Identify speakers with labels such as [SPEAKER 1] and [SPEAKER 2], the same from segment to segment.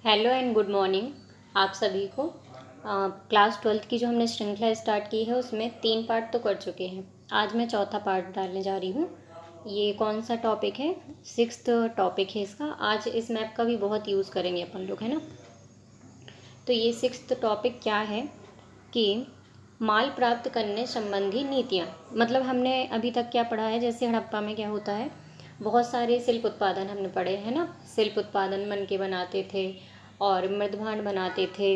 [SPEAKER 1] Hello and good morning आप सभी को। क्लास 12th की जो हमने श्रृंखला स्टार्ट की है उसमें 3 पार्ट तो कर चुके हैं। आज मैं चौथा पार्ट डालने जा रही हूँ। ये कौन सा टॉपिक है? 6th टॉपिक है इसका। आज इस मैप का भी बहुत यूज़ करेंगे अपन लोग, है ना। तो ये 6th टॉपिक क्या है कि माल प्राप्त करने संबंधी नीतियाँ। मतलब हमने अभी तक क्या पढ़ा है, जैसे हड़प्पा में क्या होता है, बहुत सारे शिल्प उत्पादन हमने पढ़े हैं ना। शिल्प उत्पादन मन के बनाते थे और मृदभांड बनाते थे,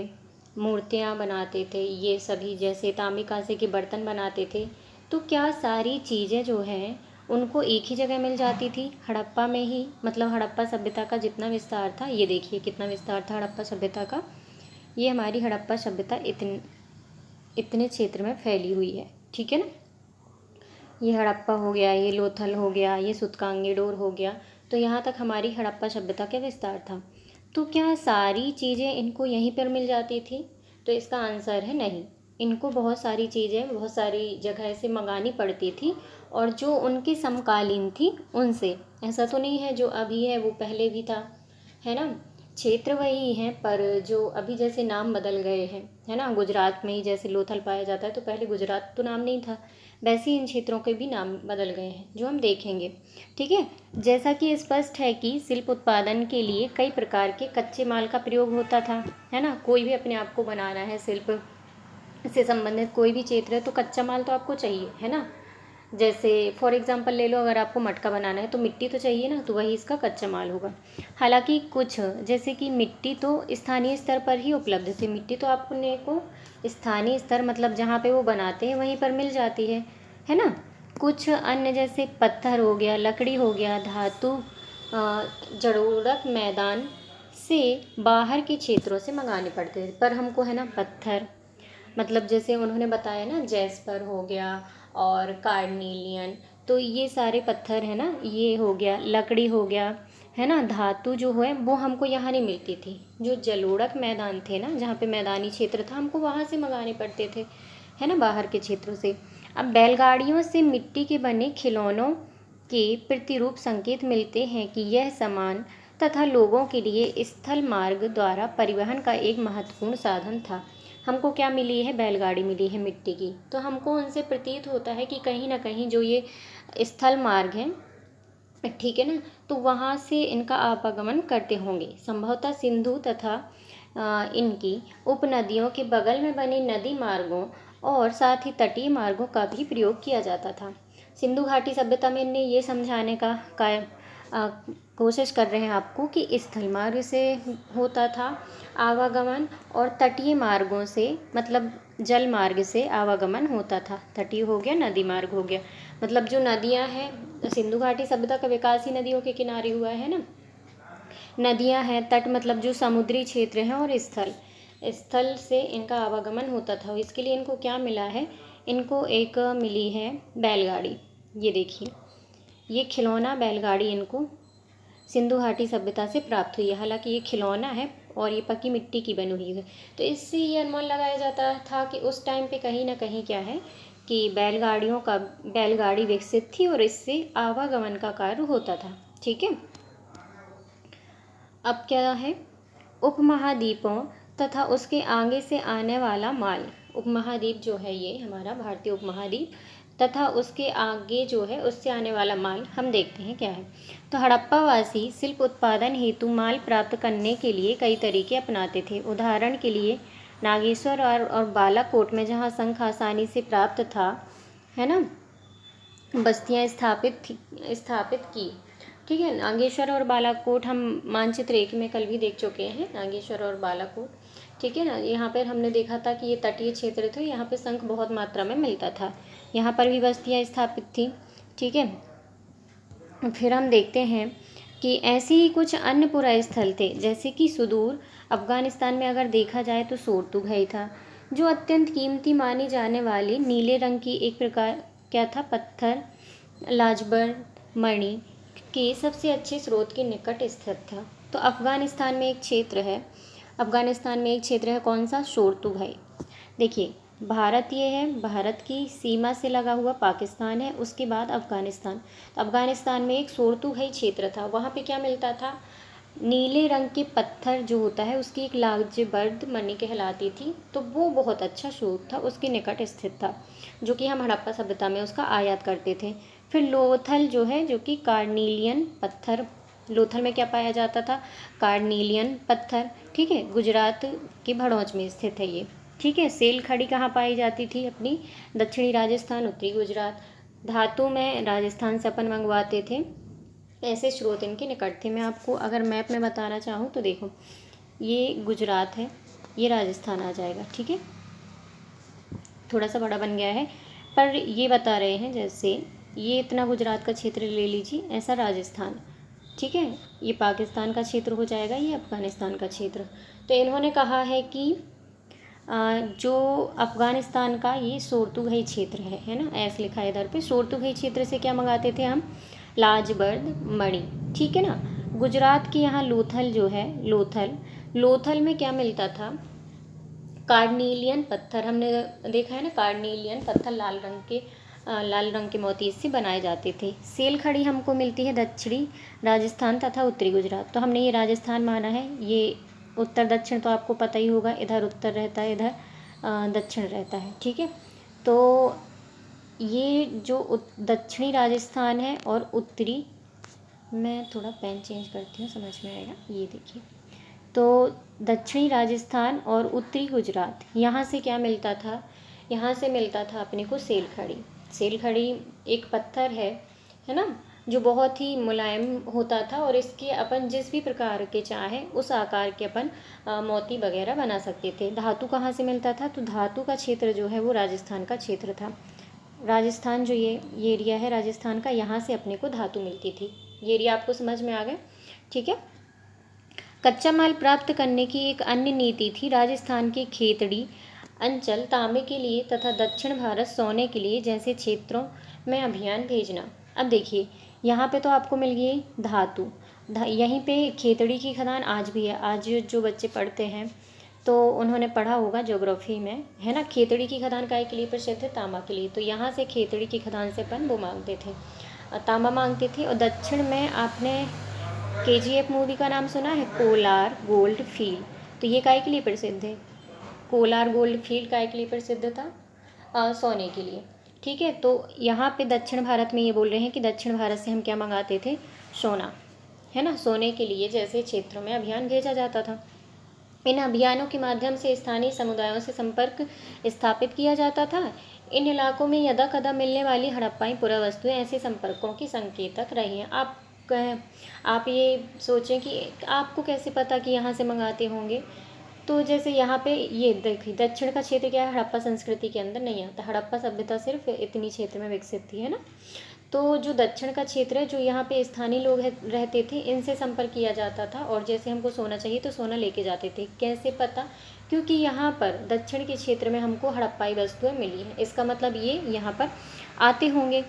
[SPEAKER 1] मूर्तियाँ बनाते थे, ये सभी जैसे तांबे कांसे के बर्तन बनाते थे। तो क्या सारी चीज़ें जो हैं उनको एक ही जगह मिल जाती थी हड़प्पा में ही। मतलब हड़प्पा सभ्यता का जितना विस्तार था, ये देखिए कितना विस्तार था हड़प्पा सभ्यता का। ये हमारी हड़प्पा सभ्यता इतने क्षेत्र में फैली हुई है, ठीक है ना। ये हड़प्पा हो गया, ये लोथल हो गया, ये सुतकांगेडोर हो गया। तो यहाँ तक हमारी हड़प्पा सभ्यता का विस्तार था। तो क्या सारी चीज़ें इनको यहीं पर मिल जाती थी? तो इसका आंसर है नहीं। इनको बहुत सारी चीज़ें बहुत सारी जगह से मंगानी पड़ती थी, और जो उनके समकालीन थी उनसे। ऐसा तो नहीं है जो अभी है वो पहले भी था, है ना। क्षेत्र वही हैं, पर जो अभी जैसे नाम बदल गए हैं, है ना। गुजरात में ही जैसे लोथल पाया जाता है, तो पहले गुजरात तो नाम नहीं था, वैसे ही इन क्षेत्रों के भी नाम बदल गए हैं, जो हम देखेंगे, ठीक है। जैसा कि स्पष्ट है कि शिल्प उत्पादन के लिए कई प्रकार के कच्चे माल का प्रयोग होता था, है ना। कोई भी अपने आप को बनाना है, शिल्प से संबंधित कोई भी क्षेत्र है, तो कच्चा माल तो आपको चाहिए, है ना। जैसे फॉर एग्जांपल ले लो, अगर आपको मटका बनाना है तो मिट्टी तो चाहिए ना, तो वही इसका कच्चा माल होगा। हालांकि कुछ जैसे कि मिट्टी तो स्थानीय स्तर पर ही उपलब्ध थी। मिट्टी तो आपने को स्थानीय स्तर मतलब जहाँ पे वो बनाते हैं वहीं पर मिल जाती है ना। कुछ अन्य जैसे पत्थर हो गया, लकड़ी हो गया, धातु जड़ोड़क मैदान से बाहर के क्षेत्रों से मंगाने पड़ते थे। पर हमको है ना पत्थर, मतलब जैसे उन्होंने बताया ना, जैस्पर हो गया और कार्निलियन, तो ये सारे पत्थर है ना, ये हो गया, लकड़ी हो गया, है ना। धातु जो है वो हमको यहाँ नहीं मिलती थी। जो जलोढ़क मैदान थे ना, जहाँ पे मैदानी क्षेत्र था, हमको वहाँ से मंगाने पड़ते थे, है ना, बाहर के क्षेत्रों से। अब बैलगाड़ियों से मिट्टी के बने खिलौनों के प्रतिरूप संकेत मिलते हैं कि यह सामान तथा लोगों के लिए स्थल मार्ग द्वारा परिवहन का एक महत्वपूर्ण साधन था। हमको क्या मिली है? बैलगाड़ी मिली है मिट्टी की। तो हमको उनसे प्रतीत होता है कि कहीं ना कहीं जो ये स्थल मार्ग है, ठीक है ना, तो वहाँ से इनका आवागमन करते होंगे। संभवतः सिंधु तथा इनकी उपनदियों के बगल में बने नदी मार्गों और साथ ही तटीय मार्गों का भी प्रयोग किया जाता था। सिंधु घाटी सभ्यता में इन्हें ये समझाने का कोशिश कर रहे हैं आपको कि स्थल मार्ग से होता था आवागमन, और तटीय मार्गों से मतलब जल मार्ग से आवागमन होता था। तटीय हो गया, नदी मार्ग हो गया, मतलब जो नदियां हैं, सिंधु घाटी सभ्यता का विकास ही नदियों के किनारे हुआ है ना। नदियां हैं, तट मतलब जो समुद्री क्षेत्र हैं, और स्थल स्थल से इनका आवागमन होता था। इसके लिए इनको क्या मिला है? इनको एक मिली है बैलगाड़ी। ये देखिए, ये खिलौना बैलगाड़ी इनको सिंधु घाटी सभ्यता से प्राप्त हुई है। हालांकि ये खिलौना है और ये पक्की मिट्टी की बनी हुई है। तो इससे ये अनुमान लगाया जाता था कि उस टाइम पे कहीं ना कहीं क्या है कि बैलगाड़ी विकसित थी और इससे आवागमन का कार्य होता था, ठीक है। अब क्या है? उपमहाद्वीपों तथा उसके आगे से आने वाला माल। उपमहाद्वीप जो है ये हमारा भारतीय उपमहाद्वीप, तथा उसके आगे जो है उससे आने वाला माल हम देखते हैं क्या है। तो हड़प्पावासी शिल्प उत्पादन हेतु माल प्राप्त करने के लिए कई तरीके अपनाते थे। उदाहरण के लिए नागेश्वर और बालाकोट में जहाँ शंख आसानी से प्राप्त था, है ना, बस्तियाँ स्थापित की, ठीक है। नागेश्वर और बालाकोट हम मानचित्र 1 में कल भी देख चुके हैं, नागेश्वर और बालाकोट, ठीक है ना। यहाँ पर हमने देखा था कि ये तटीय क्षेत्र थे, यहाँ पे शंख बहुत मात्रा में मिलता था, यहाँ पर भी बस्तियाँ स्थापित थी, ठीक है। फिर हम देखते हैं कि ऐसे ही कुछ अन्य पुरा स्थल थे, जैसे कि सुदूर अफगानिस्तान में अगर देखा जाए तो सोरतुघई था, जो अत्यंत कीमती मानी जाने वाली नीले रंग की एक प्रकार क्या था, पत्थर लाजबर मणि के सबसे अच्छे स्रोत के निकट स्थित था। तो अफगानिस्तान में एक क्षेत्र है, कौन सा? सोरतुघई। देखिए, भारत ये है, भारत की सीमा से लगा हुआ पाकिस्तान है, उसके बाद अफगानिस्तान। तो अफगानिस्तान में एक सोरतुघई क्षेत्र था, वहाँ पे क्या मिलता था? नीले रंग के पत्थर जो होता है उसकी एक लाजवर्द मणि कहलाती थी, तो वो बहुत अच्छा स्रोत था, उसके निकट स्थित था, जो कि हम हड़प्पा सभ्यता में उसका आयात करते थे। फिर लोथल जो है, जो कि कार्नीलियन पत्थर, लोथल में क्या पाया जाता था? कार्नीलियन पत्थर। ठीक है, गुजरात के भड़ौच में स्थित है ये। ठीक है, सेल खड़ी कहाँ पाई जाती थी? अपनी दक्षिणी राजस्थान, उत्तरी गुजरात। धातु में राजस्थान से अपन मंगवाते थे। ऐसे स्रोत इनके निकट थे। मैं आपको अगर मैप में बताना चाहूँ तो देखो, ये गुजरात है, ये राजस्थान आ जाएगा। ठीक है, थोड़ा सा बड़ा बन गया है, पर ये बता रहे हैं जैसे ये इतना गुजरात का क्षेत्र ले लीजिए, ऐसा राजस्थान। ठीक है, ये पाकिस्तान का क्षेत्र हो जाएगा, ये अफ़गानिस्तान का क्षेत्र। तो इन्होंने कहा है कि जो अफ़गानिस्तान का ये सोर्तुगाई क्षेत्र है ना, ऐसे लिखा है इधर पे। सोर्तुगाई क्षेत्र से क्या मंगाते थे हम? लाजवर्द मणि। ठीक है ना। गुजरात के यहाँ लोथल जो है, लोथल, लोथल में क्या मिलता था? कार्नीलियन पत्थर। हमने देखा है ना, कार्नीलियन पत्थर लाल रंग के मोती से बनाए जाते थे। सेल खड़ी हमको मिलती है दक्षिणी राजस्थान तथा उत्तरी गुजरात। तो हमने ये राजस्थान माना है, ये उत्तर दक्षिण तो आपको पता ही होगा, इधर उत्तर रहता है, इधर दक्षिण रहता है। ठीक है, तो ये जो दक्षिणी राजस्थान है और उत्तरी, मैं थोड़ा पेन चेंज करती हूँ, समझ में आएगा। ये देखिए, तो दक्षिणी राजस्थान और उत्तरी गुजरात, यहाँ से क्या मिलता था? यहाँ से मिलता था अपने को सेल खड़ी। सेल खड़ी एक पत्थर है ना, जो बहुत ही मुलायम होता था, और इसके अपन जिस भी प्रकार के चाहे उस आकार के अपन मोती वगैरह बना सकते थे। धातु कहाँ से मिलता था? तो धातु का क्षेत्र जो है वो राजस्थान का क्षेत्र था। राजस्थान जो ये एरिया है राजस्थान का, यहाँ से अपने को धातु मिलती थी। ये एरिया आपको समझ में आ गया? ठीक है। कच्चा माल प्राप्त करने की एक अन्य नीति थी राजस्थान के खेतड़ी अंचल तांबे के लिए तथा दक्षिण भारत सोने के लिए जैसे क्षेत्रों में अभियान भेजना। अब देखिए, यहाँ पे तो आपको मिल गई धातु, यहीं पे खेतड़ी की खदान आज भी है। आज जो बच्चे पढ़ते हैं तो उन्होंने पढ़ा होगा ज्योग्राफी में, है ना। खेतड़ी की खदान काय के लिए प्रसिद्ध है? तांबा के लिए। तो यहाँ से खेतड़ी की खदान से अपन वो मांगते थे, तांबा मांगते थे। और दक्षिण में आपने KGF मूवी का नाम सुना है? Kolar gold field. तो ये काय के लिए प्रसिद्ध है? कोलार गोल्ड फील्ड काय के लिए प्रसिद्ध था? सोने के लिए। ठीक है, तो यहाँ पे दक्षिण भारत में ये बोल रहे हैं कि दक्षिण भारत से हम क्या मंगाते थे? सोना, है ना। सोने के लिए जैसे क्षेत्रों में अभियान भेजा जाता था। इन अभियानों के माध्यम से स्थानीय समुदायों से संपर्क स्थापित किया जाता था। इन इलाकों में यदा कदा मिलने वाली हड़प्पाई पुरावस्तुएं ऐसे संपर्कों की संकेतक रही हैं। आप ये सोचें कि आपको कैसे पता कि यहाँ से मंगाते होंगे? तो जैसे यहाँ पे ये देखिए, दक्षिण का क्षेत्र क्या है? हड़प्पा संस्कृति के अंदर नहीं आता। हड़प्पा सभ्यता सिर्फ इतनी क्षेत्र में विकसित थी, है ना। तो जो दक्षिण का क्षेत्र है, जो यहाँ पे स्थानीय लोग रहते थे, इनसे संपर्क किया जाता था, और जैसे हमको सोना चाहिए तो सोना लेके जाते थे। कैसे पता? क्योंकि यहाँ पर दक्षिण के क्षेत्र में हमको हड़प्पाई वस्तुएं मिली हैं, इसका मतलब ये यहाँ पर आते होंगे।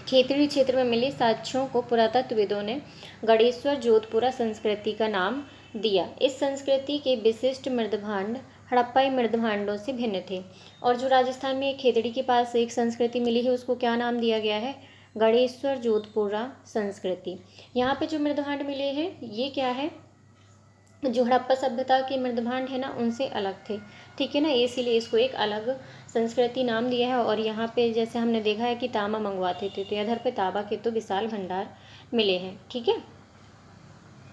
[SPEAKER 1] खेतड़ी क्षेत्र में मिले साक्ष्यों को पुरातत्वविदों ने गणेश्वर जोधपुरा संस्कृति का नाम दिया। इस संस्कृति के विशिष्ट मृदभांड हड़प्पाई मृदभांडों से भिन्न थे। और जो राजस्थान में एक खेतड़ी के पास एक संस्कृति मिली है, उसको क्या नाम दिया गया है? गणेश्वर जोधपुरा संस्कृति। यहाँ पे जो मृदभांड मिले हैं, ये क्या है? जो हड़प्पा सभ्यता के मृदभांड है ना, उनसे अलग थे। ठीक है ना, इसीलिए इसको एक अलग संस्कृति नाम दिया है। और यहाँ पे जैसे हमने देखा है कि तांबा मंगवाते थे, तो इधर पे तांबा के तो विशाल भंडार मिले हैं। ठीक है,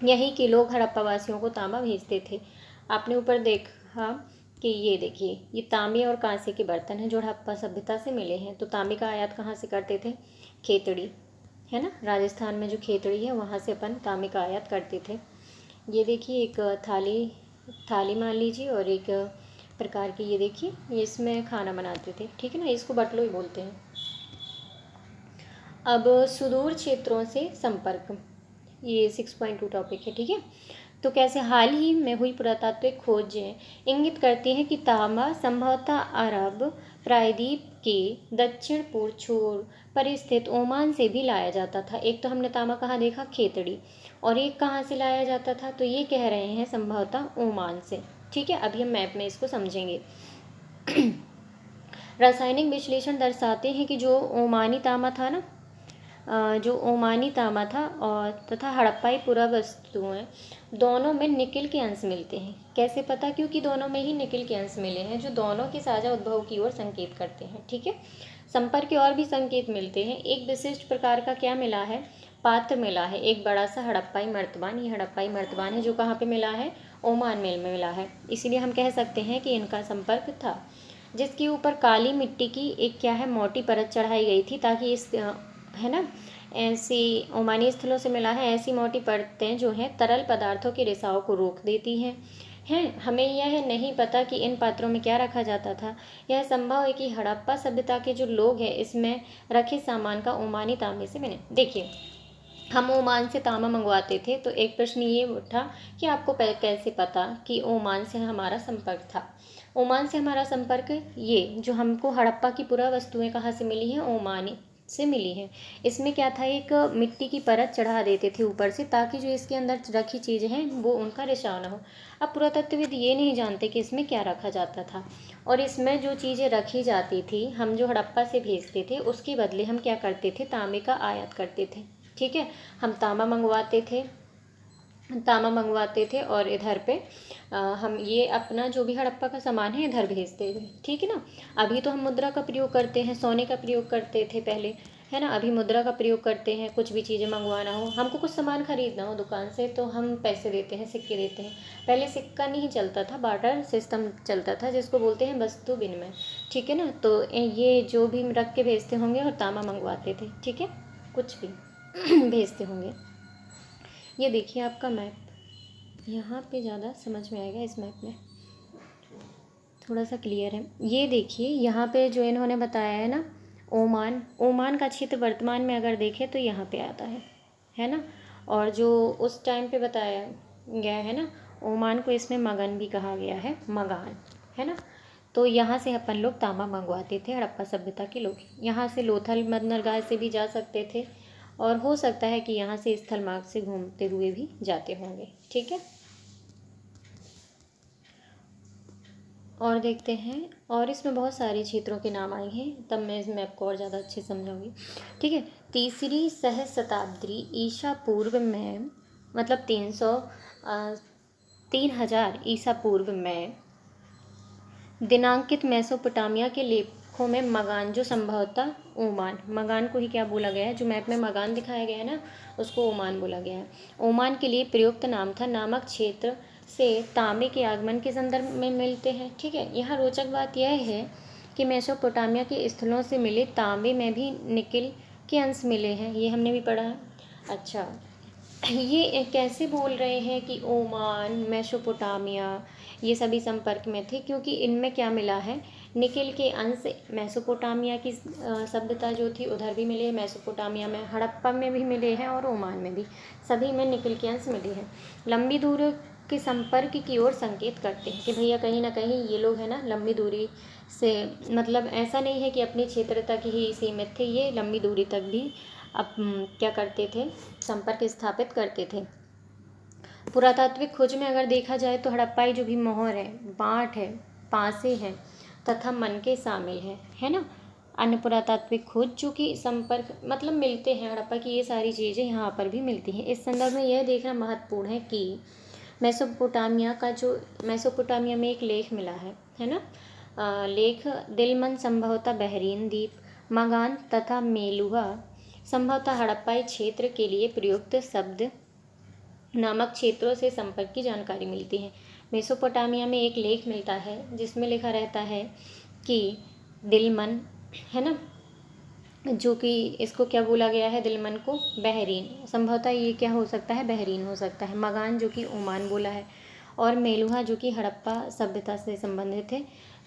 [SPEAKER 1] यहीं के लोग हड़प्पा वासियों को तांबा भेजते थे। आपने ऊपर देखा कि ये देखिए, ये तांबे और कांसे के बर्तन हैं जो हड़प्पा सभ्यता से मिले हैं। तो तांबे का आयात कहाँ से करते थे? खेतड़ी, है ना। राजस्थान में जो खेतड़ी है वहाँ से अपन तांबे का आयात करते थे। ये देखिए, एक थाली मान लीजिए, और एक प्रकार की ये देखिए, ये इसमें खाना बनाते थे। ठीक है ना, इसको बटलो ही बोलते हैं। अब सुदूर क्षेत्रों से संपर्क, ये 6.2 टॉपिक है। ठीक है, तो कैसे हाल ही में हुई पुरातात्विक खोजें इंगित करती हैं कि तांबा संभवतः अरब प्रायद्वीप के दक्षिण पूर्व छोर पर स्थित ओमान से भी लाया जाता था। एक तो हमने तांबा कहाँ देखा? खेतड़ी। और एक कहाँ से लाया जाता था? तो ये कह रहे हैं संभवतः ओमान से। ठीक है, अभी हम मैप में इसको समझेंगे। रासायनिक विश्लेषण दर्शाते हैं कि जो ओमानी तांबा था ना, जो ओमानी तांबा था और तथा हड़प्पाई पुरावस्तुएं दोनों में निकिल के अंश मिलते हैं। कैसे पता? क्योंकि दोनों में ही निकिल के अंश मिले हैं जो दोनों के साझा उद्भव की ओर संकेत करते हैं। ठीक है, संपर्क के और भी संकेत मिलते हैं। एक विशिष्ट प्रकार का क्या मिला है? पात्र मिला है, एक बड़ा सा हड़प्पाई मर्तबान। ये हड़प्पाई मर्तबान है जो कहाँ पे मिला है? ओमान में मिला है। इसीलिए हम कह सकते हैं कि इनका संपर्क था। जिसके ऊपर काली मिट्टी की एक क्या है? मोटी परत चढ़ाई गई थी ताकि इस है ना, ऐसी ओमानी स्थलों से मिला है। ऐसी मोटी परतें जो हैं तरल पदार्थों के रिसाव को रोक देती हैं। हमें यह नहीं पता कि इन पात्रों में क्या रखा जाता था। यह संभव है कि हड़प्पा सभ्यता के जो लोग हैं इसमें रखे सामान का ओमानी तांबे से बने। देखिए, हम ओमान से तांबा मंगवाते थे तो एक प्रश्न ये उठा कि आपको कैसे पता कि ओमान से हमारा संपर्क था। ओमान से हमारा संपर्क, ये जो हमको हड़प्पा की पुरावस्तुएं कहाँ से मिली हैं? ओमान से मिली हैं। इसमें क्या था? एक मिट्टी की परत चढ़ा देते थे ऊपर से ताकि जो इसके अंदर रखी चीज़ें हैं वो उनका रिसाव ना हो। अब पुरातत्वविद ये नहीं जानते कि इसमें क्या रखा जाता था, और इसमें जो चीज़ें रखी जाती थी हम जो हड़प्पा से भेजते थे उसके बदले हम क्या करते थे? तांबे का आयात करते थे। ठीक है, हम तांबा मंगवाते थे और इधर पे हम ये अपना जो भी हड़प्पा का सामान है इधर भेजते थे। ठीक है ना। अभी तो हम मुद्रा का प्रयोग करते हैं, सोने का प्रयोग करते थे पहले, है ना। अभी मुद्रा का प्रयोग करते हैं। कुछ भी चीज़ें मंगवाना हो, हमको कुछ सामान खरीदना हो दुकान से तो हम पैसे देते हैं, सिक्के देते हैं। पहले सिक्का नहीं चलता था, बार्टर सिस्टम चलता था जिसको बोलते हैं वस्तु विनिमय। ठीक है ना। तो ये जो भी रख के भेजते होंगे और तांबा मंगवाते थे। ठीक है, कुछ भी भेजते होंगे। ये देखिए आपका मैप, यहाँ पे ज़्यादा समझ में आएगा, इस मैप में थोड़ा सा क्लियर है। ये देखिए यहाँ पे जो इन्होंने बताया है ना, ओमान का क्षेत्र वर्तमान में अगर देखें तो यहाँ पे आता है ना। और जो उस टाइम पे बताया गया है ना, ओमान को इसमें मगन भी कहा गया है, मगान, है ना। तो यहाँ से अपन लोग तांबा मंगवाते थे, हड़प्पा सभ्यता के लोग। यहाँ से लोथल बंदरगाह से भी जा सकते थे और हो सकता है कि यहाँ से स्थल मार्ग से घूमते हुए भी जाते होंगे। ठीक है, और देखते हैं। और इसमें बहुत सारे क्षेत्रों के नाम आए हैं, तब मैं इस मैप को और ज़्यादा अच्छे समझाऊंगी। ठीक है, तीसरी सहस्राब्दी ईसा पूर्व में, मतलब 3000 ईसा पूर्व में दिनांकित मेसोपोटामिया के लेखों में मगान, जो संभवतः ओमान, मगान को ही क्या बोला गया है? जो मैप में मगान दिखाया गया है ना उसको ओमान बोला गया है। ओमान के लिए प्रयुक्त नाम था। नामक क्षेत्र से तांबे के आगमन के संदर्भ में मिलते हैं। ठीक है, यहाँ रोचक बात यह है कि मेसोपोटामिया के स्थलों से मिले तांबे में भी निकिल के अंश मिले हैं, ये हमने भी पढ़ा है। अच्छा, ये कैसे बोल रहे हैं कि ओमान, मेसोपोटामिया ये सभी संपर्क में थे? क्योंकि इनमें क्या मिला है? निकिल के अंश। मेसोपोटामिया की सभ्यता जो थी उधर भी मिले, मेसोपोटामिया में, हड़प्पा में भी मिले हैं और ओमान में भी, सभी में निकिल के अंश मिले हैं। लंबी दूरी के संपर्क की ओर संकेत करते हैं कि भैया कहीं ना कहीं ये लोग है ना लंबी दूरी से, मतलब ऐसा नहीं है कि अपने क्षेत्र तक ही सीमित थे, ये लंबी दूरी तक भी अब क्या करते थे? संपर्क स्थापित करते थे। पुरातात्विक खोज में अगर देखा जाए तो हड़प्पाई जो भी मोहर है, बाँट है, पासे हैं तथा मनके शामिल हैं, है ना। अन्य पुरातात्विक खोज जो कि संपर्क मतलब मिलते हैं हड़प्पा की, ये सारी चीज़ें यहाँ पर भी मिलती हैं। इस संदर्भ में यह देखना महत्वपूर्ण है कि मेसोपोटामिया में एक लेख मिला है ना। लेख दिलमन संभवतः बहरीन द्वीप, मगान तथा मेलुहा संभवतः हड़प्पाई क्षेत्र के लिए प्रयुक्त शब्द नामक क्षेत्रों से संपर्क की जानकारी मिलती है। मेसोपोटामिया में एक लेख मिलता है जिसमें लिखा रहता है कि दिलमन, है ना, जो कि इसको क्या बोला गया है? दिलमन को बहरीन, संभवतः ये क्या हो सकता है? बहरीन हो सकता है। मगान जो कि ओमान बोला है, और मेलुहा जो कि हड़प्पा सभ्यता से संबंधित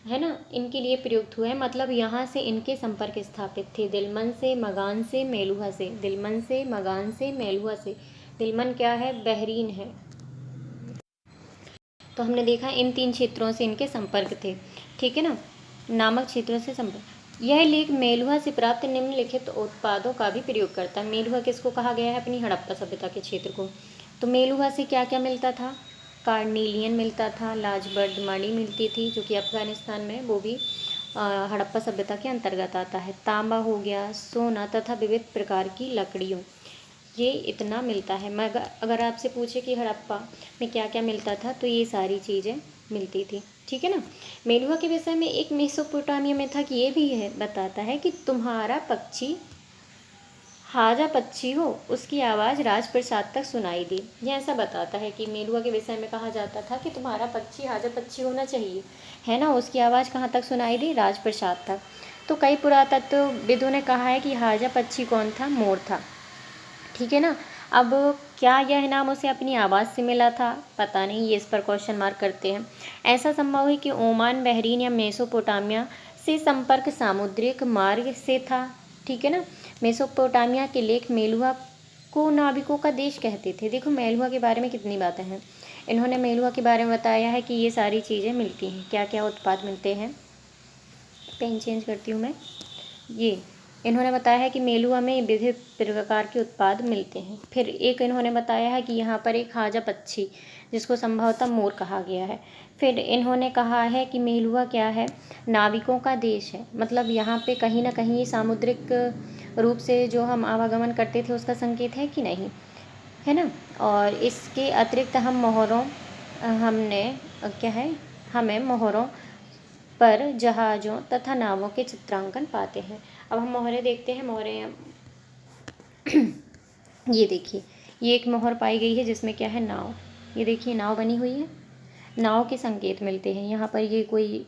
[SPEAKER 1] है ना, इनके लिए प्रयुक्त हुआ है। मतलब यहाँ से इनके संपर्क स्थापित थे, दिलमन से, मगान से, मेलुहा से। दिलमन से, मगान से, मेलुहा से। दिलमन क्या है? बहरीन है। तो हमने देखा इन 3 क्षेत्रों से इनके संपर्क थे। ठीक है ना, नामक क्षेत्रों से संपर्क। यह लेख मेलुहा से प्राप्त निम्नलिखित उत्पादों का भी प्रयोग करता है। मेलुहा किसको कहा गया है? अपनी हड़प्पा सभ्यता के क्षेत्र को। तो मेलुहा से क्या क्या मिलता था? कार्नीलियन मिलता था, लाजबर्द मणि मिलती थी जो कि अफगानिस्तान में, वो भी, हड़प्पा सभ्यता के अंतर्गत आता है। तांबा हो गया, सोना तथा विविध प्रकार की लकड़ियों, ये इतना मिलता है। मैं अगर आपसे पूछे कि हड़प्पा में क्या क्या मिलता था, तो ये सारी चीज़ें मिलती थी। ठीक है ना। मेलुहा के विषय में एक मेसोपोटामिया में था कि ये भी है, बताता है कि तुम्हारा पक्षी हाजा पक्षी हो, उसकी आवाज़ राजप्रसाद तक सुनाई दी। यह ऐसा बताता है कि मेलुहा के विषय में कहा जाता था कि तुम्हारा पक्षी हाजा पक्षी होना चाहिए, है ना, उसकी आवाज़ कहाँ तक सुनाई दी, राजप्रसाद तक। तो कई पुरातत्वविदों ने कहा है कि हाजा पक्षी कौन था, मोर था। ठीक है ना। अब क्या यह नाम उसे अपनी आवाज़ से मिला था, पता नहीं, ये इस पर क्वेश्चन मार्क करते हैं। ऐसा संभव है कि ओमान, बहरीन या मेसोपोटामिया से संपर्क सामुद्रिक मार्ग से था। ठीक है ना। मेसोपोटामिया के लेख मेलुहा को नाविकों का देश कहते थे। देखो मेलुहा के बारे में कितनी बातें हैं। इन्होंने मेलुहा के बारे में बताया है कि ये सारी चीज़ें मिलती हैं, क्या क्या उत्पाद मिलते हैं। पेन चेंज करती हूँ मैं। ये इन्होंने बताया है कि मेलुहा में विविध प्रकार के उत्पाद मिलते हैं। फिर एक इन्होंने बताया है कि यहाँ पर एक हाजा पक्षी, जिसको संभवतः मोर कहा गया है। फिर इन्होंने कहा है कि मेलुहा क्या है, नाविकों का देश है। मतलब यहाँ पे कहीं ना कहीं सामुद्रिक रूप से जो हम आवागमन करते थे उसका संकेत है कि नहीं, है ना। और इसके अतिरिक्त हम मोहरों हमने क्या है हमें मोहरों पर जहाज़ों तथा नावों के चित्रांकन पाते हैं। अब हम मोहरें देखते हैं। मोहरें ये देखिए, ये एक मोहर पाई गई है जिसमें क्या है, नाव। ये देखिए नाव बनी हुई है, नाव के संकेत मिलते हैं यहाँ पर। ये कोई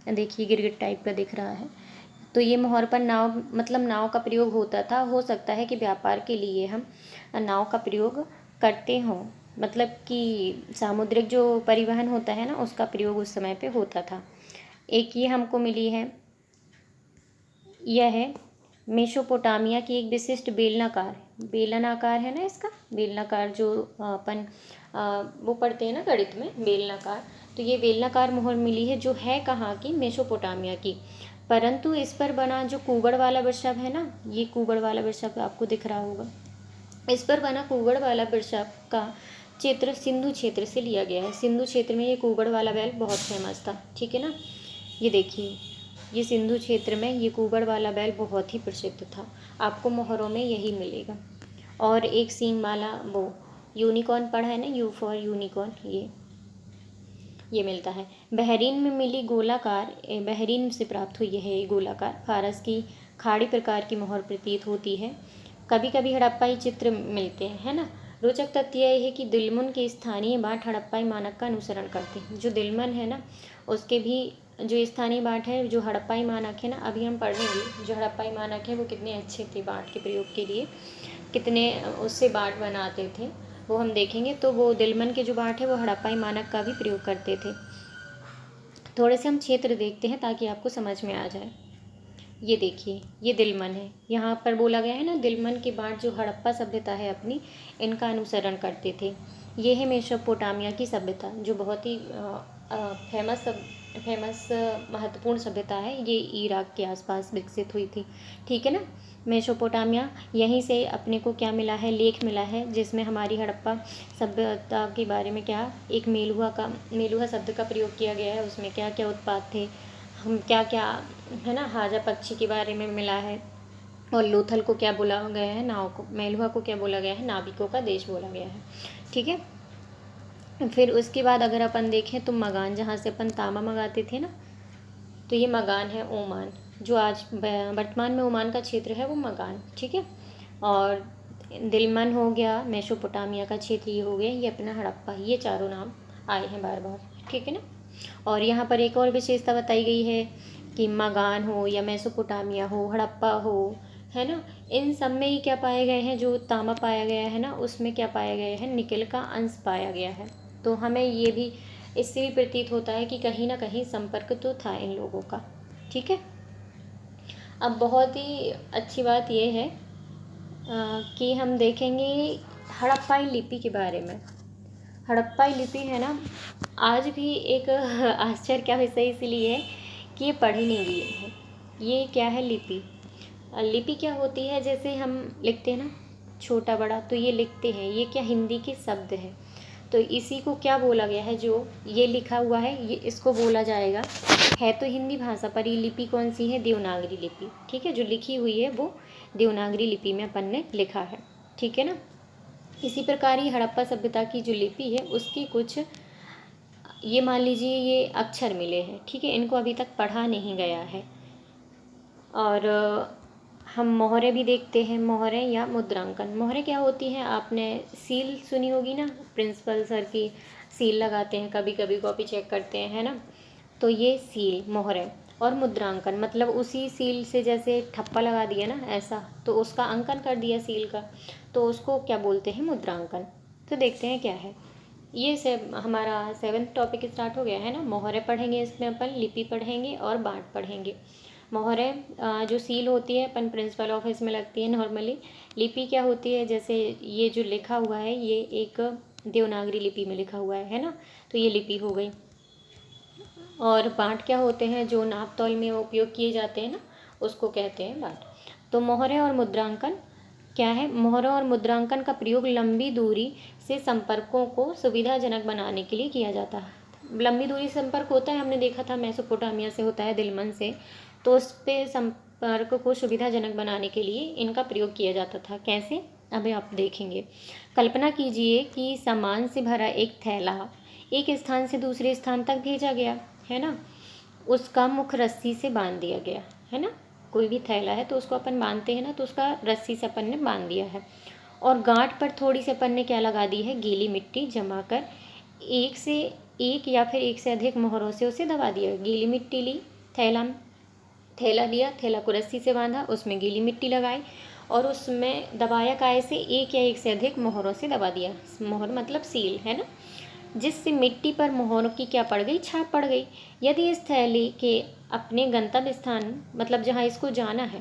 [SPEAKER 1] देखिए गिरगिट टाइप का दिख रहा है, तो ये मोहर पर नाव, मतलब नाव का प्रयोग होता था। हो सकता है कि व्यापार के लिए हम नाव का प्रयोग करते हों, मतलब कि सामुद्रिक जो परिवहन होता है ना, उसका प्रयोग उस समय पे होता था। एक ये हमको मिली है, यह है मेसोपोटामिया की एक विशिष्ट बेलनाकार, बेलनाकार है ना इसका, बेलनाकार जो अपन वो पढ़ते हैं ना गणित में, बेलनाकार। तो ये बेलनाकार मोहर मिली है, जो है कहाँ की, मेसोपोटामिया की। परंतु इस पर बना जो कुगड़ वाला वृषभ है ना, ये कुगड़ वाला वृषभ आपको दिख रहा होगा, इस पर बना कुगड़ वाला वृषभ का चित्र सिंधु क्षेत्र से लिया गया है। सिंधु क्षेत्र में ये कुगड़ वाला बैल बहुत फेमस था। ठीक है ना। ये देखिए, ये सिंधु क्षेत्र में ये कुगड़ वाला बैल बहुत ही प्रसिद्ध था। आपको मोहरों में यही मिलेगा। और एक सींग वाला वो यूनिकॉर्न पढ़ा है ना, यू फॉर यूनिकॉर्न, ये मिलता है। बहरीन में मिली गोलाकार, बहरीन से प्राप्त हुई है ये गोलाकार फारस की खाड़ी प्रकार की मोहर प्रतीत होती है। कभी कभी हड़प्पाई चित्र मिलते हैं, है ना। रोचक तथ्य यह है कि दिलमुन के स्थानीय बाट हड़प्पाई मानक का अनुसरण करते हैं। जो दिलमन है ना, उसके भी जो स्थानीय बाट है, जो हड़प्पाई मानक है ना, अभी हम पढ़ेंगे जो हड़प्पाई मानक है वो कितने अच्छे थे बाट के प्रयोग के लिए, कितने उससे बाट बनाते थे, वो हम देखेंगे। तो वो दिलमन के जो बाट है वो हड़प्पाई मानक का भी प्रयोग करते थे। थोड़े से हम क्षेत्र देखते हैं ताकि आपको समझ में आ जाए। ये देखिए, ये दिलमन है, यहाँ पर बोला गया है ना, दिलमन के बाट जो हड़प्पा सभ्यता है अपनी, इनका अनुसरण करते थे। ये है मेसोपोटामिया की सभ्यता, जो बहुत ही फेमस महत्वपूर्ण सभ्यता है। ये इराक के आसपास विकसित हुई थी। ठीक है ना। मेसोपोटामिया, यहीं से अपने को क्या मिला है, लेख मिला है, जिसमें हमारी हड़प्पा सभ्यता के बारे में क्या, एक मेलुहा शब्द का प्रयोग किया गया है। उसमें क्या क्या उत्पाद थे, हम क्या क्या, है ना, हाजा पक्षी के बारे में मिला है। और लोथल को क्या बोला गया है, नाव को, मेलुहा को क्या बोला गया है, नाविकों का देश बोला गया है। ठीक है। फिर उसके बाद अगर अपन देखें तो मगान, जहाँ से अपन तांबा मंगाते थे ना, तो ये मगान है ओमान, जो आज वर्तमान में ओमान का क्षेत्र है वो मगान। ठीक है। और दिलमन हो गया, मेसोपोटामिया का क्षेत्र ये हो गया, ये अपना हड़प्पा, ये चारों नाम आए हैं बार बार। ठीक है ना। और यहाँ पर एक और विशेषता बताई गई है कि मगान हो या मेसोपोटामिया हो, हड़प्पा हो, है ना, इन सब में ही क्या पाए गए हैं, जो तांबा पाया गया है ना, उसमें क्या पाया गया है, निकल का अंश पाया गया है। तो हमें ये भी, इससे भी प्रतीत होता है कि कहीं ना कहीं संपर्क तो था इन लोगों का। ठीक है। अब बहुत ही अच्छी बात यह है कि हम देखेंगे हड़प्पाई लिपि के बारे में। हड़प्पाई लिपि है ना, आज भी एक आश्चर्य का विषय इसलिए है कि ये पढ़ी नहीं गई है। ये क्या है, लिपि। लिपि क्या होती है, जैसे हम लिखते हैं ना छोटा बड़ा, तो ये लिखते हैं, ये क्या हिंदी के शब्द है। तो इसी को क्या बोला गया है, जो ये लिखा हुआ है ये इसको बोला जाएगा, है तो हिंदी भाषा पर ये लिपि कौन सी है, देवनागरी लिपि। ठीक है, जो लिखी हुई है वो देवनागरी लिपि में अपन ने लिखा है। ठीक है ना। इसी प्रकार ये हड़प्पा सभ्यता की जो लिपि है उसकी कुछ ये मान लीजिए ये अक्षर मिले हैं। ठीक है, इनको अभी तक पढ़ा नहीं गया है। और हम मोहरें भी देखते हैं, मोहरें या मुद्रांकन। मोहरें क्या होती हैं, आपने सील सुनी होगी ना, प्रिंसिपल सर की सील लगाते हैं, कभी कभी कॉपी चेक करते हैं, है ना। तो ये सील मोहरें। और मुद्रांकन मतलब उसी सील से जैसे ठप्पा लगा दिया ना ऐसा, तो उसका अंकन कर दिया सील का, तो उसको क्या बोलते हैं, मुद्रांकन। तो देखते हैं क्या है ये। हमारा 7th टॉपिक स्टार्ट हो गया है ना। मोहरें पढ़ेंगे, इसमें अपन लिपि पढ़ेंगे और बाँट पढ़ेंगे। मोहरें जो सील होती है अपन प्रिंसिपल ऑफिस में लगती है नॉर्मली। लिपि क्या होती है, जैसे ये जो लिखा हुआ है ये एक देवनागरी लिपि में लिखा हुआ है ना, तो ये लिपि हो गई। और बाँट क्या होते हैं, जो नाप तौल में उपयोग किए जाते हैं ना, उसको कहते हैं बाँट। तो मोहरें और मुद्रांकन क्या है, मोहरों और मुद्रांकन का प्रयोग लंबी दूरी से संपर्कों को सुविधाजनक बनाने के लिए किया जाता है। लंबी दूरी संपर्क होता है, हमने देखा था मेसोपोटामिया से होता है, दिलमन से, तो उस पे संपर्क को सुविधाजनक बनाने के लिए इनका प्रयोग किया जाता था। कैसे, अभी आप देखेंगे। कल्पना कीजिए कि सामान से भरा एक थैला एक स्थान से दूसरे स्थान तक भेजा गया है ना, उसका मुख रस्सी से बांध दिया गया है ना। कोई भी थैला है तो उसको अपन बांधते हैं ना, तो उसका रस्सी से अपन ने बांध दिया है। और गांठ पर थोड़ी सी अपन ने क्या लगा दी है, गीली मिट्टी जमा कर एक या फिर एक से अधिक मोहरों से उसे दबा दिया। गीली मिट्टी ली, थैला लिया, थैला को रस्सी से बांधा, उसमें गीली मिट्टी लगाई और उसमें दबाया काय से, एक या एक से अधिक मोहरों से दबा दिया। मोहर मतलब सील है ना, जिससे मिट्टी पर मोहरों की क्या पड़ गई, छाप पड़ गई। यदि इस थैली के अपने गंतव्य स्थान मतलब जहाँ इसको जाना है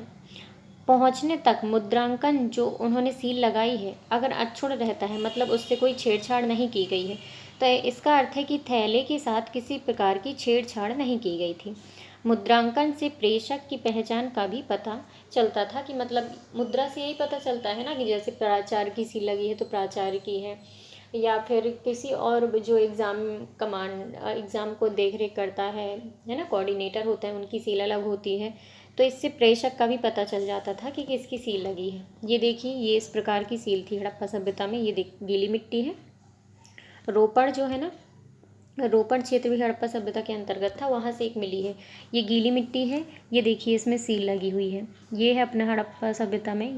[SPEAKER 1] पहुँचने तक मुद्रांकन जो उन्होंने सील लगाई है अगर अक्षुण्ण रहता है, मतलब उससे कोई छेड़छाड़ नहीं की गई है, तो इसका अर्थ है कि थैले के साथ किसी प्रकार की छेड़छाड़ नहीं की गई थी। मुद्रांकन से प्रेषक की पहचान का भी पता चलता था, कि मतलब मुद्रा से यही पता चलता है ना, कि जैसे प्राचार्य की सील लगी है तो प्राचार्य की है, या फिर किसी और जो एग्ज़ाम को देख रेख करता है ना, कोऑर्डिनेटर होता है, उनकी सील अलग होती है। तो इससे प्रेषक का भी पता चल जाता था कि किसकी सील लगी है। ये देखिए, ये इस प्रकार की सील थी हड़प्पा सभ्यता में। ये गीली मिट्टी है। रोपड़ जो है ना, रोपड़ क्षेत्र भी हड़प्पा सभ्यता के अंतर्गत था, वहाँ से एक मिली है। ये गीली मिट्टी है, ये देखिए इसमें सील लगी हुई है। ये है अपना हड़प्पा सभ्यता में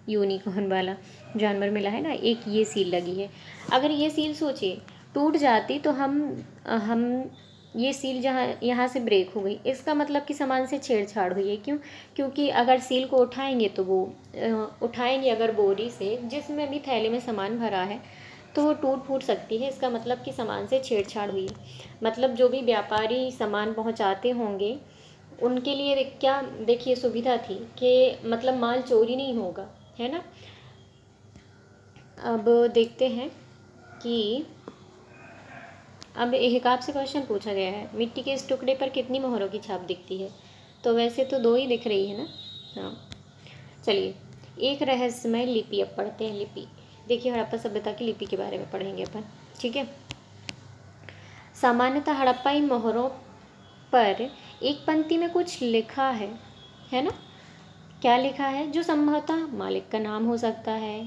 [SPEAKER 1] यूनिकॉर्न वाला जानवर मिला है ना, एक ये सील लगी है। अगर ये सील सोचिए टूट जाती तो हम ये सील जहाँ यहाँ से ब्रेक हो गई, इसका मतलब कि सामान से छेड़छाड़ हुई है। क्यों? क्योंकि अगर सील को उठाएंगे तो वो उठाएंगे अगर बोरी से जिसमें भी थैले में सामान भरा है, तो वो टूट फूट सकती है। इसका मतलब कि सामान से छेड़छाड़ हुई है। मतलब जो भी व्यापारी सामान पहुँचाते होंगे उनके लिए क्या देखिए सुविधा थी कि मतलब माल चोरी नहीं होगा, है ना। अब देखते हैं कि अब एक आपसे क्वेश्चन पूछा गया है, मिट्टी के इस टुकड़े पर कितनी मोहरों की छाप दिखती है? तो वैसे तो 2 ही दिख रही है ना। हाँ, चलिए एक रहस्यमय लिपि अब पढ़ते हैं। लिपि देखिए, हड़प्पा सभ्यता की लिपि के बारे में पढ़ेंगे अपन। ठीक है। सामान्यतः हड़प्पाई मोहरों पर एक पंक्ति में कुछ लिखा है ना। क्या लिखा है? जो संभवतः मालिक का नाम हो सकता है,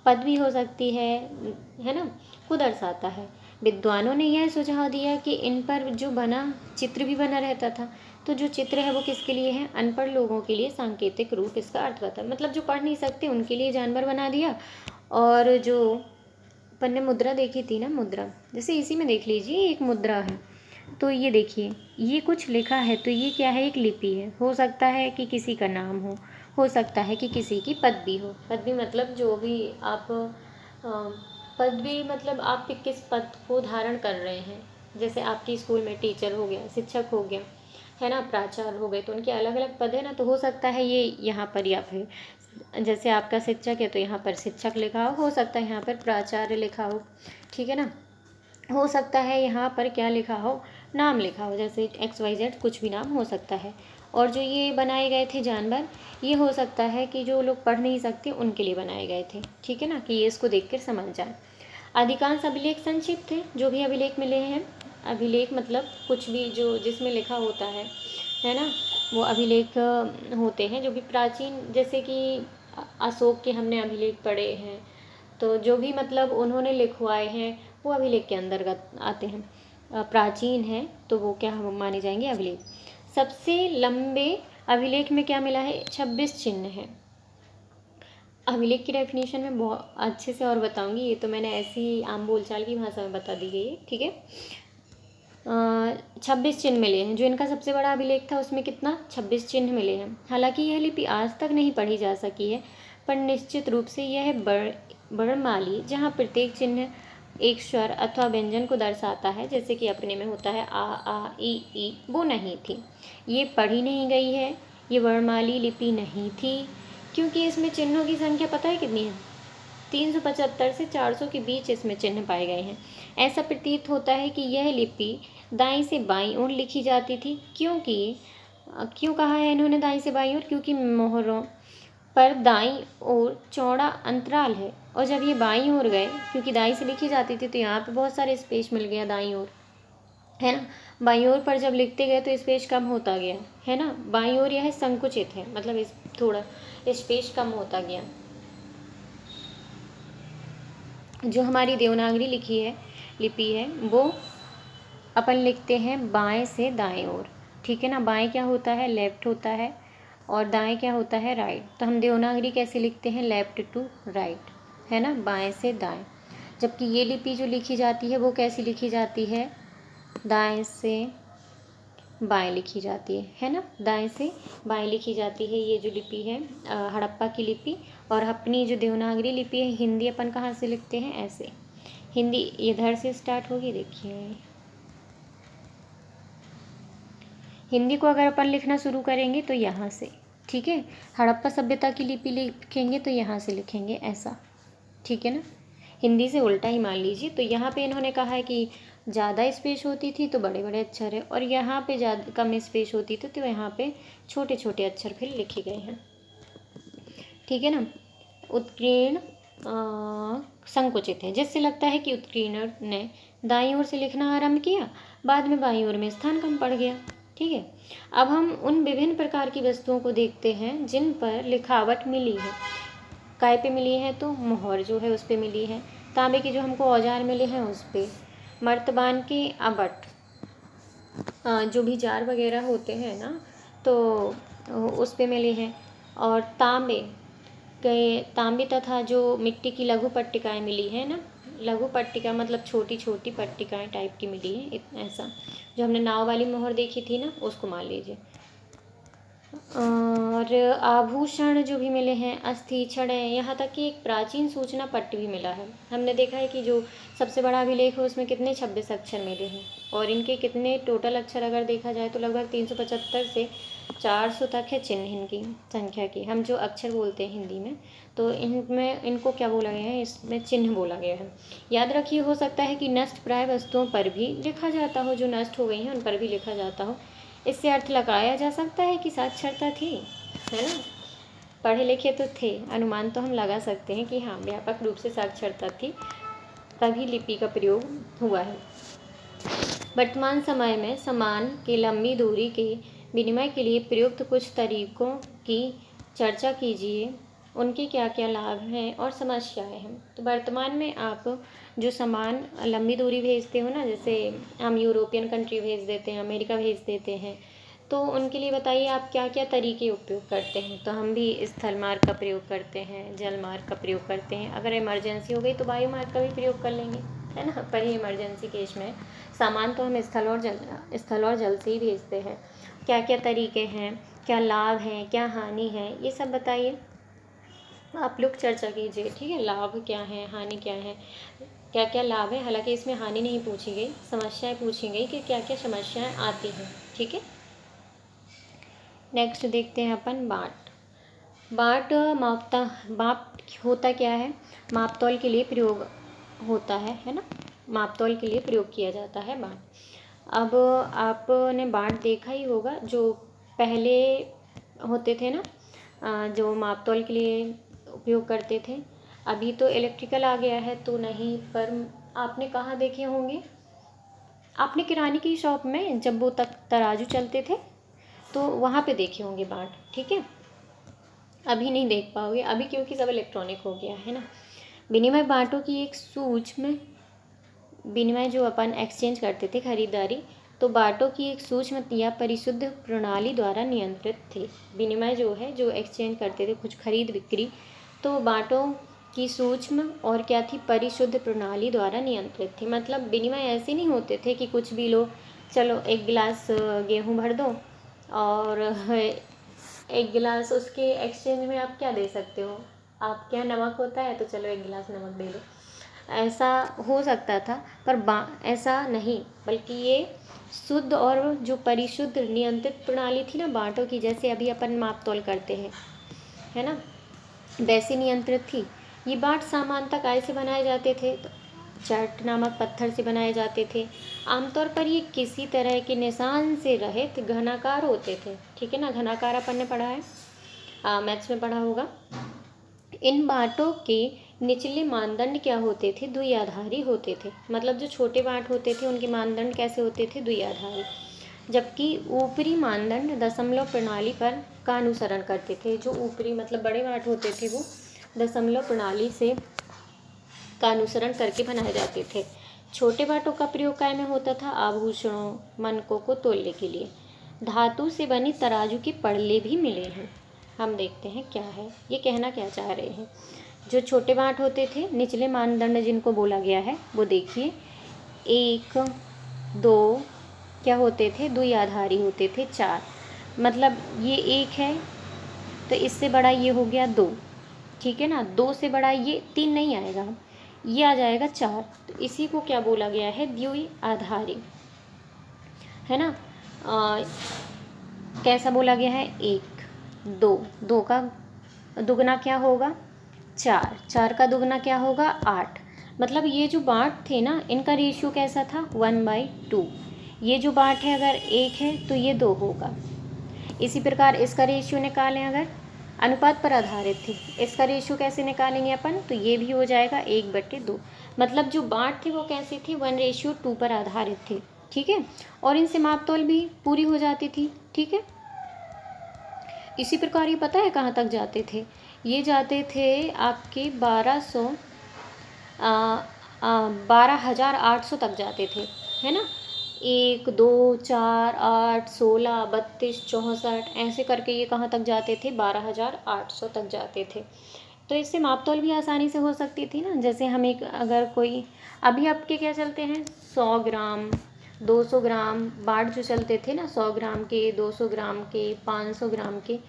[SPEAKER 1] पदवी हो सकती है ना, को दर्शाता है। विद्वानों ने यह सुझाव दिया कि इन पर जो बना चित्र भी बना रहता था, तो जो चित्र है वो किसके लिए है? अनपढ़ लोगों के लिए सांकेतिक रूप इसका अर्थ बताता है। मतलब जो पढ़ नहीं सकते उनके लिए जानवर बना दिया। और जो अपन ने मुद्रा देखी थी ना, मुद्रा जैसे इसी में देख लीजिए एक मुद्रा है, तो ये देखिए ये कुछ लिखा है, तो ये क्या है? एक लिपि है। हो सकता है कि किसी का नाम हो सकता है कि किसी की पदवी हो। पदवी मतलब जो भी आप पदवी मतलब आप किस पद को धारण कर रहे हैं। जैसे आपकी स्कूल में टीचर हो गया, शिक्षक हो गया, है ना, प्राचार्य हो गए, तो उनके अलग अलग पद है ना। तो हो सकता है ये यहाँ पर, या फिर जैसे आपका शिक्षक है तो यहाँ पर शिक्षक लिखा हो सकता है यहाँ पर प्राचार्य लिखा हो। ठीक है ना। हो सकता है यहाँ पर क्या लिखा हो? नाम लिखा हो, जैसे XYZ कुछ भी नाम हो सकता है। और जो ये बनाए गए थे जानवर, ये हो सकता है कि जो लोग पढ़ नहीं सकते उनके लिए बनाए गए थे। ठीक है ना, कि ये इसको देख कर समझ जाए। अधिकांश अभिलेख संक्षिप्त थे। जो भी अभिलेख मिले हैं, अभिलेख मतलब कुछ भी जो जिसमें लिखा होता है ना, वो अभिलेख होते हैं। जो भी प्राचीन, जैसे कि अशोक के हमने अभिलेख पढ़े हैं, तो जो भी मतलब उन्होंने लिखवाए हैं वो अभिलेख के अंतर्गत आते हैं। प्राचीन है तो वो क्या हम माने जाएंगे, अभिलेख। सबसे लंबे अभिलेख में क्या मिला है, 26 चिन्ह है। अभिलेख की डेफिनेशन में बहुत अच्छे से और बताऊंगी, ये तो मैंने ऐसी आम बोलचाल की भाषा में बता दी गई है, ठीक है। 26 चिन्ह मिले हैं। जो इनका सबसे बड़ा अभिलेख था उसमें कितना, 26 चिन्ह मिले हैं। हालांकि यह लिपि आज तक नहीं पढ़ी जा सकी है, पर निश्चित रूप से यह वर्णमाली, जहाँ प्रत्येक चिन्ह एक स्वर अथवा व्यंजन को दर्शाता है, जैसे कि अपने में होता है आ ई, वो नहीं थी। ये पढ़ी नहीं गई है, ये वर्णमाली लिपि नहीं थी, क्योंकि इसमें चिन्हों की संख्या पता है कितनी है, 375 से 400 के बीच इसमें चिन्ह पाए गए हैं। ऐसा प्रतीत होता है कि यह लिपि दाईं से बाईं ओर लिखी जाती थी। क्यों कहा है इन्होंने दाईं से बाईं ओर, क्योंकि मोहरों पर दाईं ओर चौड़ा अंतराल है, और जब ये बाईं ओर गए, क्योंकि दाईं से लिखी जाती थी तो यहाँ पे बहुत सारे स्पेस मिल गया दाईं ओर, है ना। बाईं ओर पर जब लिखते गए तो स्पेस कम होता गया, है ना। बाईं ओर यह संकुचित है, मतलब इस थोड़ा स्पेस कम होता गया। जो हमारी देवनागरी लिपि है वो अपन लिखते हैं बाएं से दाएं ओर, ठीक है ना। बाएं क्या होता है, लेफ्ट होता है, और दाएं क्या होता है, राइट। तो हम देवनागरी कैसे लिखते हैं, लेफ्ट टू राइट, है ना, बाएं से दाएं। जबकि ये लिपि जो लिखी जाती है वो कैसी लिखी जाती है, दाएं से बाएं लिखी जाती है ना, दाएं से बाएं लिखी जाती है। ये जो लिपि है हड़प्पा की लिपि। और अपनी जो देवनागरी लिपि है, हिंदी अपन कहाँ से लिखते हैं, ऐसे। हिंदी इधर से स्टार्ट होगी, देखिए। हिंदी को अगर अपन लिखना शुरू करेंगे तो यहाँ से, ठीक है। हड़प्पा सभ्यता की लिपि लिखेंगे तो यहाँ से लिखेंगे, ऐसा, ठीक है ना। हिंदी से उल्टा ही मान लीजिए। तो यहाँ पे इन्होंने कहा है कि ज़्यादा स्पेस होती थी तो बड़े बड़े अक्षर है, और यहाँ पे ज़्यादा कम स्पेस होती थी तो यहाँ पे छोटे छोटे अक्षर फिर लिखे गए हैं, ठीक है ना। उत्कीर्ण संकुचित है, जिससे लगता है कि उत्कीर्ण ने दाईं ओर से लिखना आरंभ किया, बाद में बाईं ओर में स्थान कम पड़ गया, ठीक है। अब हम उन विभिन्न प्रकार की वस्तुओं को देखते हैं जिन पर लिखावट मिली है। काय पे मिली है, तो मोहर जो है उस पे मिली है। तांबे के जो हमको औजार मिले हैं उस पे, मर्तबान के अबट, जो भी जार वगैरह होते हैं ना, तो उस पे मिले हैं। और तांबे तथा जो मिट्टी की लघु पट्टिकाएँ मिली है ना, लघु पट्टिका मतलब छोटी छोटी पट्टिकाएँ टाइप की मिली है, ऐसा। जो हमने नाव वाली मोहर देखी थी ना, उसको मान लीजिए। और आभूषण जो भी मिले हैं, अस्थि, छड़ें, यहाँ तक कि एक प्राचीन सूचना पट्ट भी मिला है। हमने देखा है कि जो सबसे बड़ा अभिलेख है उसमें कितने 26 अक्षर मिले हैं, और इनके कितने टोटल अक्षर अगर देखा जाए तो लगभग 375 से 400 तक है चिन्ह इनकी संख्या की। हम जो अक्षर बोलते हैं हिंदी में, तो इनमें इनको क्या बोला गया है, इसमें चिन्ह बोला गया है। याद रखिए, हो सकता है कि नष्ट प्राय वस्तुओं पर भी लिखा जाता हो, जो नष्ट हो गई हैं उन पर भी लिखा जाता हो। इससे अर्थ लगाया जा सकता है कि साक्षरता थी, है ना। पढ़े लिखे तो थे, अनुमान तो हम लगा सकते हैं कि हाँ, व्यापक रूप से साक्षरता थी, तभी लिपि का प्रयोग हुआ है। वर्तमान समय में सामान की लंबी दूरी के विनिमय के लिए प्रयुक्त कुछ तरीकों की चर्चा कीजिए। उनके क्या क्या लाभ हैं और समस्याएं हैं। तो वर्तमान में आप जो सामान लंबी दूरी भेजते हो ना, जैसे हम यूरोपियन कंट्री भेज देते हैं, अमेरिका भेज देते हैं, तो उनके लिए बताइए आप क्या क्या तरीके उपयोग करते हैं। तो हम भी स्थल मार्ग का प्रयोग करते हैं, जल मार्ग का प्रयोग करते हैं, अगर इमरजेंसी हो गई तो वायु मार्ग का भी प्रयोग कर लेंगे, है ना। पर ही इमरजेंसी केस में सामान तो हम स्थल और जल से ही भेजते हैं। क्या क्या तरीके हैं, क्या लाभ हैं, क्या हानि है, ये सब बताइए। आप लोग चर्चा कीजिए, ठीक है। लाभ क्या है, हानि क्या है, क्या क्या लाभ है। हालांकि इसमें हानि नहीं पूछी गई, समस्याएं पूछी गई कि क्या क्या समस्याएं आती हैं, ठीक है। नेक्स्ट देखते हैं अपन बाट माप होता क्या है, मापतौल के लिए प्रयोग होता है ना। मापतौल के लिए प्रयोग किया जाता है बाट। अब आपने बाट देखा ही होगा, जो पहले होते थे ना, जो मापतौल के लिए उपयोग करते थे। अभी तो इलेक्ट्रिकल आ गया है तो नहीं, पर आपने कहाँ देखे होंगे, आपने किराने की शॉप में जब वो तक तराजू चलते थे तो वहाँ पे देखे होंगे बाँट, ठीक है। अभी नहीं देख पाओगे अभी, क्योंकि सब इलेक्ट्रॉनिक हो गया है ना। विनिमय बाँटों की एक सूक्ष्म विनिमय जो अपन एक्सचेंज करते थे खरीदारी, तो बाँटों की एक सूक्ष्म या परिशुद्ध प्रणाली द्वारा नियंत्रित थे। विनिमय जो है, जो एक्सचेंज करते थे कुछ खरीद बिक्री, तो बाँटों की सूक्ष्म और क्या थी, परिशुद्ध प्रणाली द्वारा नियंत्रित थी। मतलब विनिमय ऐसे नहीं होते थे कि कुछ भी लो, चलो एक गिलास गेहूँ भर दो और एक गिलास उसके एक्सचेंज में आप क्या दे सकते हो, आपके यहाँ नमक होता है तो चलो एक गिलास नमक दे दो, ऐसा हो सकता था। पर ऐसा नहीं, बल्कि ये शुद्ध और जो परिशुद्ध नियंत्रित प्रणाली थी ना बाँटों की, जैसे अभी अपन माप तोल करते हैं, है ना, वैसे नियंत्रित थी। ये बाँट सामान्यतः काय से बनाए जाते थे, तो चट नामक पत्थर से बनाए जाते थे। आमतौर पर ये किसी तरह के निशान से रहित घनाकार होते थे, ठीक है ना, घनाकार अपन ने पढ़ा है, मैथ्स में पढ़ा होगा। इन बाँटों के निचले मानदंड क्या होते थे, द्विआधारी होते थे। मतलब जो छोटे बाँट होते थे उनके मानदंड कैसे होते थे, द्विआधारी, जबकि ऊपरी मानदंड दशमलव प्रणाली पर का अनुसरण करते थे। जो ऊपरी मतलब बड़े बाँट होते थे वो दशमलव प्रणाली से का अनुसरण करके बनाए जाते थे। छोटे बाँटों का प्रयोग काय में होता था, आभूषणों मनकों को तोलने के लिए। धातु से बनी तराजू की पड़ले भी मिले हैं। हम देखते हैं क्या है, ये कहना क्या चाह रहे हैं। जो छोटे बाँट होते थे, निचले मानदंड जिनको बोला गया है वो देखिए, 1 2 क्या होते थे, द्विआधारी होते थे, 4, मतलब ये 1 है तो इससे बड़ा ये हो गया 2, ठीक है ना, 2 से बड़ा ये 3 नहीं आएगा, ये आ जाएगा 4, तो इसी को क्या बोला गया है, द्विआधारी, है ना। कैसा बोला गया है, 1 2, 2 का दुगना क्या होगा, 4, 4 का दुगना क्या होगा, 8। मतलब ये जो बाँट थे ना, इनका रेशियो कैसा था, 1/2। ये जो बाँट है अगर 1 है तो ये 2 होगा। इसी प्रकार इसका रेशियो निकालें, अगर अनुपात पर आधारित थी, इसका रेशियो कैसे निकालेंगे अपन, तो ये भी हो जाएगा 1/2। मतलब जो बाँट थे वो कैसे थे, 1:2 पर आधारित थे, ठीक है। और इनसे माप तोल भी पूरी हो जाती थी, ठीक है। इसी प्रकार ये पता है कहाँ तक जाते थे, ये जाते थे आपके 12,800 तक जाते थे, है ना। 1 2 4 8 16 32 64 ऐसे करके ये कहाँ तक जाते थे, 12,800 तक जाते थे। तो इससे माप तोल भी आसानी से हो सकती थी ना। जैसे हम एक अगर कोई अभी आपके क्या चलते हैं, 100 ग्राम 200 ग्राम बाँट जो चलते थे ना, 100 ग्राम के, 200 ग्राम के, 500 ग्राम के,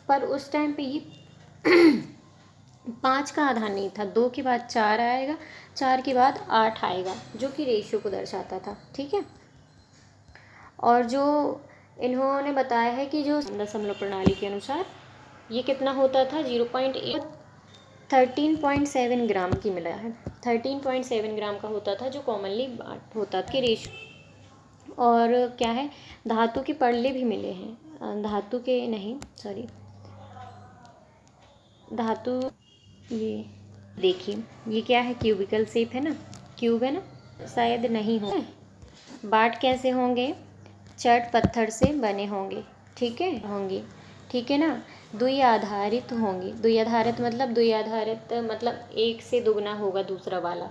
[SPEAKER 1] पर उस टाइम पे ये 5 का आधार नहीं था, 2 के बाद 4 आएगा, 4 के बाद 8 आएगा, जो कि रेशियो को दर्शाता था, ठीक है। और जो इन्होंने बताया है कि जो दशमलव प्रणाली के अनुसार ये कितना होता था, 0.8 13.7 ग्राम की मिला है, 13.7 ग्राम का होता था जो कॉमनली बाँट होता था कि रेशियो। और क्या है, धातु के पड़ले भी मिले हैं, धातु के नहीं, सॉरी, धातु, ये देखिए ये क्या है, क्यूबिकल शेप है ना, क्यूब है ना, शायद नहीं हो। बाँट कैसे होंगे, चट पत्थर से बने होंगे, ठीक है, ठीक है ना। द्विआधारित होंगे, द्विआधारित मतलब 1 से दुगना होगा दूसरा वाला,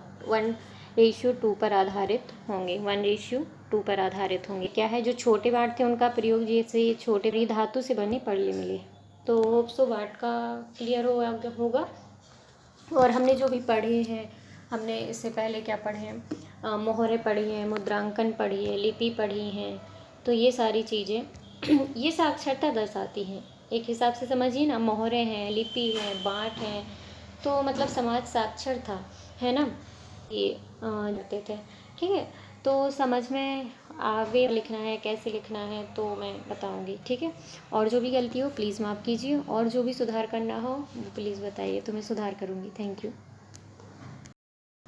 [SPEAKER 1] 1:2 पर आधारित होंगे, 1:2 पर आधारित होंगे। क्या है, जो छोटे बाँट थे उनका प्रयोग, जैसे ये छोटे धातु से बने पड़ले मिले। तो होप सो बाँट का क्लियर होगा। और हमने जो भी पढ़े हैं, हमने इससे पहले क्या पढ़े हैं, मोहरें पढ़ी हैं, मुद्रांकन पढ़ी है, लिपि पढ़ी हैं, तो ये सारी चीज़ें ये साक्षरता दर्शाती हैं। एक हिसाब से समझिए ना, मोहरें हैं, लिपि है, बाँट हैं, तो मतलब समाज साक्षर था, है ना, ये जाते थे, ठीक है। तो समझ में आगे लिखना है, कैसे लिखना है तो मैं बताऊंगी, ठीक है। और जो भी गलती हो प्लीज़ माफ़ कीजिए, और जो भी सुधार करना हो वो प्लीज़ बताइए, तो मैं सुधार करूँगी। Thank you.